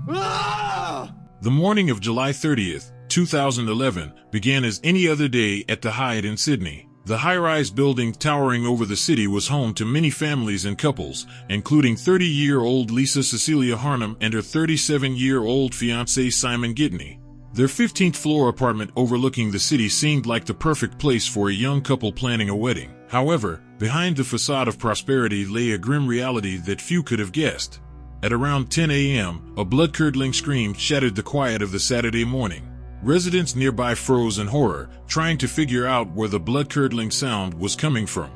The morning of July 30th, 2011, began as any other day at the Hyde in Sydney. The high-rise building towering over the city was home to many families and couples, including 30-year-old Lisa Cecilia Harnum and her 37-year-old fiancé Simon Gittany. Their 15th-floor apartment overlooking the city seemed like the perfect place for a young couple planning a wedding. However, behind the facade of prosperity lay a grim reality that few could have guessed. At around 10 a.m., a blood-curdling scream shattered the quiet of the Saturday morning. Residents nearby froze in horror, trying to figure out where the blood-curdling sound was coming from.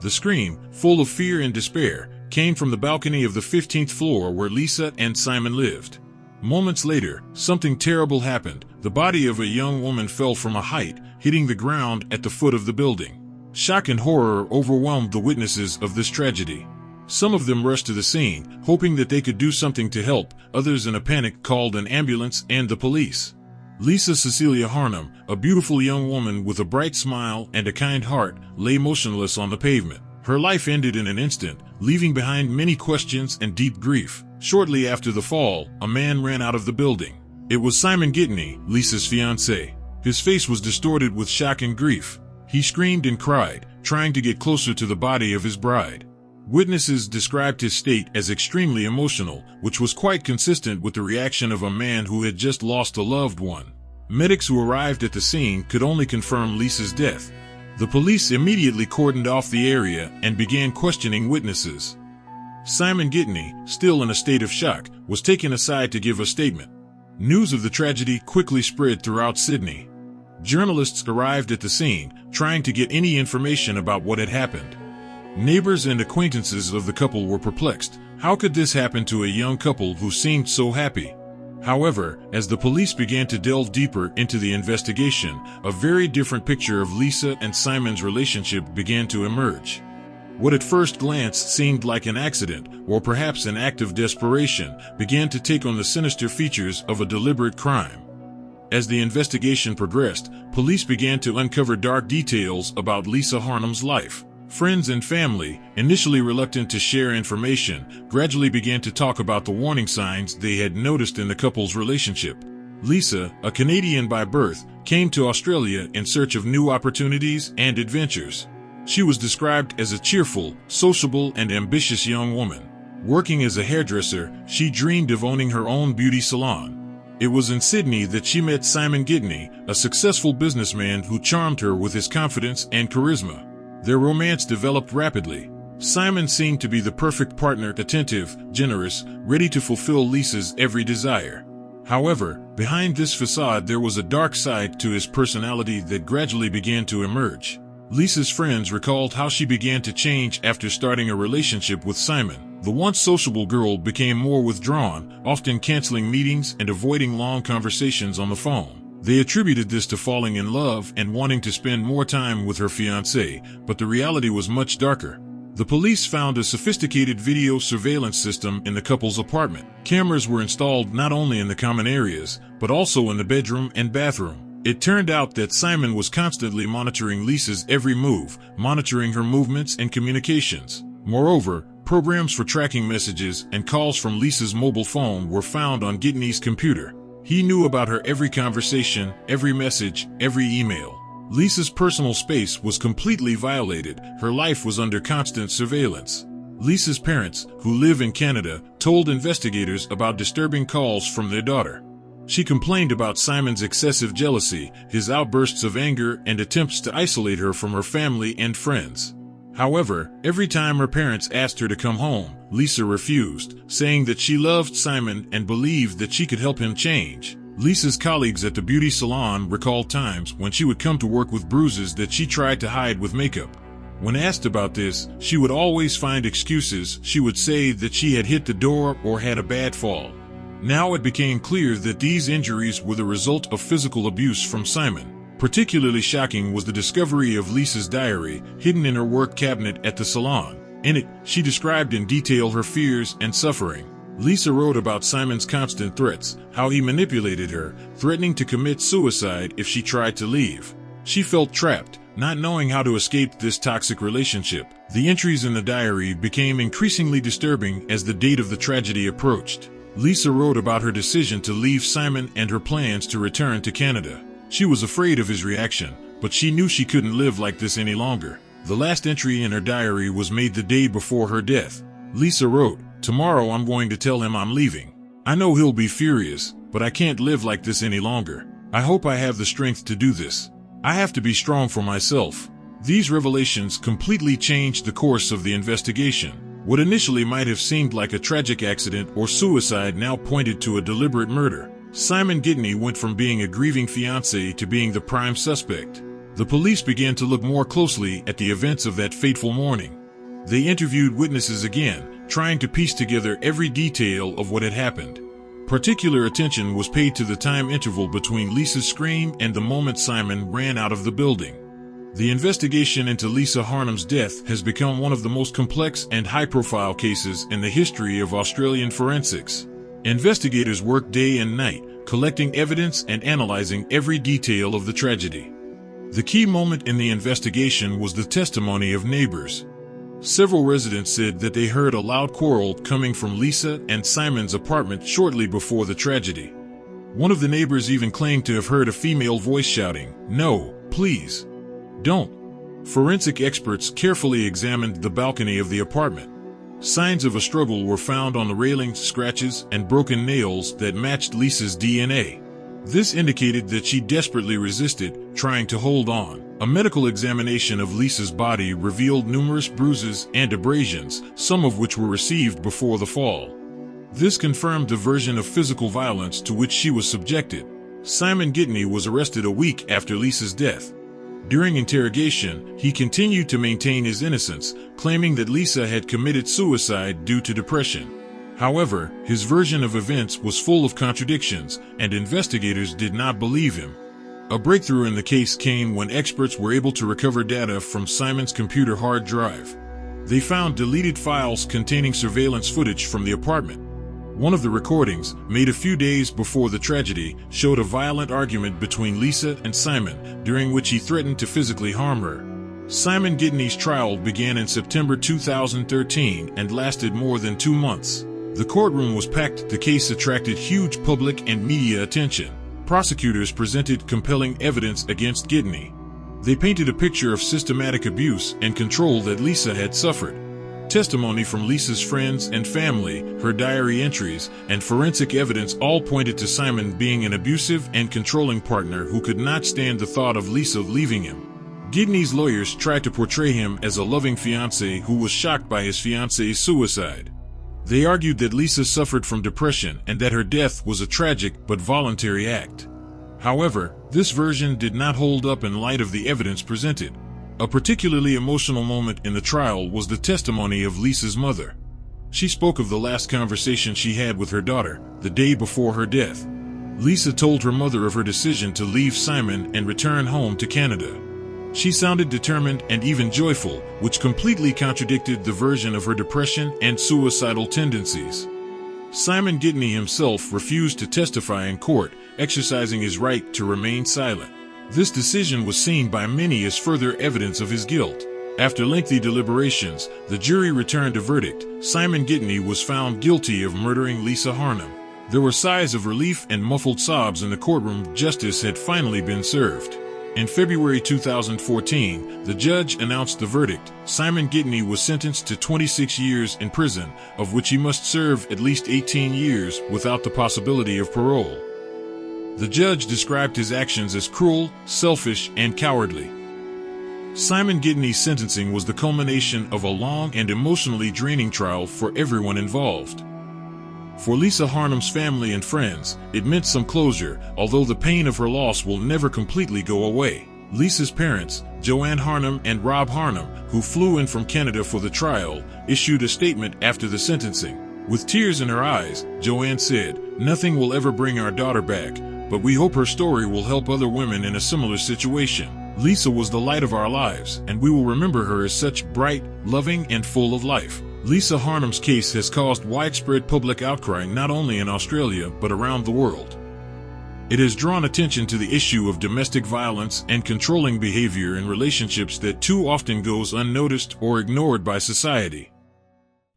The scream, full of fear and despair, came from the balcony of the 15th floor where Lisa and Simon lived. Moments later, something terrible happened. The body of a young woman fell from a height, hitting the ground at the foot of the building. Shock and horror overwhelmed the witnesses of this tragedy. Some of them rushed to the scene, hoping that they could do something to help. Others in a panic called an ambulance and the police. Lisa Cecilia Harnum, a beautiful young woman with a bright smile and a kind heart, lay motionless on the pavement. Her life ended in an instant, leaving behind many questions and deep grief. Shortly after the fall, a man ran out of the building. It was Simon Gittany, Lisa's fiancé. His face was distorted with shock and grief. He screamed and cried, trying to get closer to the body of his bride. Witnesses described his state as extremely emotional, which was quite consistent with the reaction of a man who had just lost a loved one. Medics who arrived at the scene could only confirm Lisa's death. The police immediately cordoned off the area and began questioning witnesses. Simon Gittany, still in a state of shock, was taken aside to give a statement. News of the tragedy quickly spread throughout Sydney. Journalists arrived at the scene, trying to get any information about what had happened. Neighbors and acquaintances of the couple were perplexed. How could this happen to a young couple who seemed so happy? However, as the police began to delve deeper into the investigation, a very different picture of Lisa and Simon's relationship began to emerge. What at first glance seemed like an accident, or perhaps an act of desperation, began to take on the sinister features of a deliberate crime. As the investigation progressed, police began to uncover dark details about Lisa Harnum's life. Friends and family, initially reluctant to share information, gradually began to talk about the warning signs they had noticed in the couple's relationship. Lisa, a Canadian by birth, came to Australia in search of new opportunities and adventures. She was described as a cheerful, sociable, and ambitious young woman. Working as a hairdresser, she dreamed of owning her own beauty salon. It was in Sydney that she met Simon Gittany, a successful businessman who charmed her with his confidence and charisma. Their romance developed rapidly. Simon seemed to be the perfect partner, attentive, generous, ready to fulfill Lisa's every desire. However, behind this facade there was a dark side to his personality that gradually began to emerge. Lisa's friends recalled how she began to change after starting a relationship with Simon. The once sociable girl became more withdrawn, often canceling meetings and avoiding long conversations on the phone. They attributed this to falling in love and wanting to spend more time with her fiancé, but the reality was much darker. The police found a sophisticated video surveillance system in the couple's apartment. Cameras were installed not only in the common areas, but also in the bedroom and bathroom. It turned out that Simon was constantly monitoring Lisa's every move, monitoring her movements and communications. Moreover, programs for tracking messages and calls from Lisa's mobile phone were found on Gittany's computer. He knew about her every conversation, every message, every email. Lisa's personal space was completely violated. Her life was under constant surveillance. Lisa's parents, who live in Canada, told investigators about disturbing calls from their daughter. She complained about Simon's excessive jealousy, his outbursts of anger, and attempts to isolate her from her family and friends. However, every time her parents asked her to come home, Lisa refused, saying that she loved Simon and believed that she could help him change. Lisa's colleagues at the beauty salon recalled times when she would come to work with bruises that she tried to hide with makeup. When asked about this, she would always find excuses. She would say that she had hit the door or had a bad fall. Now it became clear that these injuries were the result of physical abuse from Simon. Particularly shocking was the discovery of Lisa's diary, hidden in her work cabinet at the salon. In it, she described in detail her fears and suffering. Lisa wrote about Simon's constant threats, how he manipulated her, threatening to commit suicide if she tried to leave. She felt trapped, not knowing how to escape this toxic relationship. The entries in the diary became increasingly disturbing as the date of the tragedy approached. Lisa wrote about her decision to leave Simon and her plans to return to Canada. She was afraid of his reaction, but she knew she couldn't live like this any longer. The last entry in her diary was made the day before her death. Lisa wrote, "Tomorrow I'm going to tell him I'm leaving. I know he'll be furious, but I can't live like this any longer. I hope I have the strength to do this. I have to be strong for myself." These revelations completely changed the course of the investigation. What initially might have seemed like a tragic accident or suicide now pointed to a deliberate murder. Simon Gittany went from being a grieving fiancé to being the prime suspect. The police began to look more closely at the events of that fateful morning. They interviewed witnesses again, trying to piece together every detail of what had happened. Particular attention was paid to the time interval between Lisa's scream and the moment Simon ran out of the building. The investigation into Lisa Harnum's death has become one of the most complex and high-profile cases in the history of Australian forensics. Investigators worked day and night, collecting evidence and analyzing every detail of the tragedy. The key moment in the investigation was the testimony of neighbors. Several residents said that they heard a loud quarrel coming from Lisa and Simon's apartment shortly before the tragedy. One of the neighbors even claimed to have heard a female voice shouting, "No, please, don't." Forensic experts carefully examined the balcony of the apartment. Signs of a struggle were found on the railings, scratches, and broken nails that matched Lisa's DNA. This indicated that she desperately resisted, trying to hold on. A medical examination of Lisa's body revealed numerous bruises and abrasions, some of which were received before the fall. This confirmed the version of physical violence to which she was subjected. Simon Gittany was arrested a week after Lisa's death. During interrogation, he continued to maintain his innocence, claiming that Lisa had committed suicide due to depression. However, his version of events was full of contradictions, and investigators did not believe him. A breakthrough in the case came when experts were able to recover data from Simon's computer hard drive. They found deleted files containing surveillance footage from the apartment. One of the recordings, made a few days before the tragedy, showed a violent argument between Lisa and Simon, during which he threatened to physically harm her. Simon Gittany's trial began in September 2013 and lasted more than 2 months. The courtroom was packed. The case attracted huge public and media attention. Prosecutors presented compelling evidence against Gittany. They painted a picture of systematic abuse and control that Lisa had suffered. Testimony from Lisa's friends and family, her diary entries, and forensic evidence all pointed to Simon being an abusive and controlling partner who could not stand the thought of Lisa leaving him. Gittany's lawyers tried to portray him as a loving fiancé who was shocked by his fiancée's suicide. They argued that Lisa suffered from depression and that her death was a tragic but voluntary act. However, this version did not hold up in light of the evidence presented. A particularly emotional moment in the trial was the testimony of Lisa's mother. She spoke of the last conversation she had with her daughter, the day before her death. Lisa told her mother of her decision to leave Simon and return home to Canada. She sounded determined and even joyful, which completely contradicted the version of her depression and suicidal tendencies. Simon Gittany himself refused to testify in court, exercising his right to remain silent. This decision was seen by many as further evidence of his guilt. After lengthy deliberations, the jury returned a verdict. Simon Gittany was found guilty of murdering Lisa Harnum. There were sighs of relief and muffled sobs in the courtroom. Justice had finally been served. In February 2014, the judge announced the verdict. Simon Gittany was sentenced to 26 years in prison, of which he must serve at least 18 years without the possibility of parole. The judge described his actions as cruel, selfish, and cowardly. Simon Gittany's sentencing was the culmination of a long and emotionally draining trial for everyone involved. For Lisa Harnum's family and friends, it meant some closure, although the pain of her loss will never completely go away. Lisa's parents, Joanne Harnum and Rob Harnum, who flew in from Canada for the trial, issued a statement after the sentencing. With tears in her eyes, Joanne said, "Nothing will ever bring our daughter back, but we hope her story will help other women in a similar situation. Lisa was the light of our lives, and we will remember her as such bright, loving, and full of life." Lisa Harnum's case has caused widespread public outcry not only in Australia but around the world. It has drawn attention to the issue of domestic violence and controlling behavior in relationships that too often goes unnoticed or ignored by society.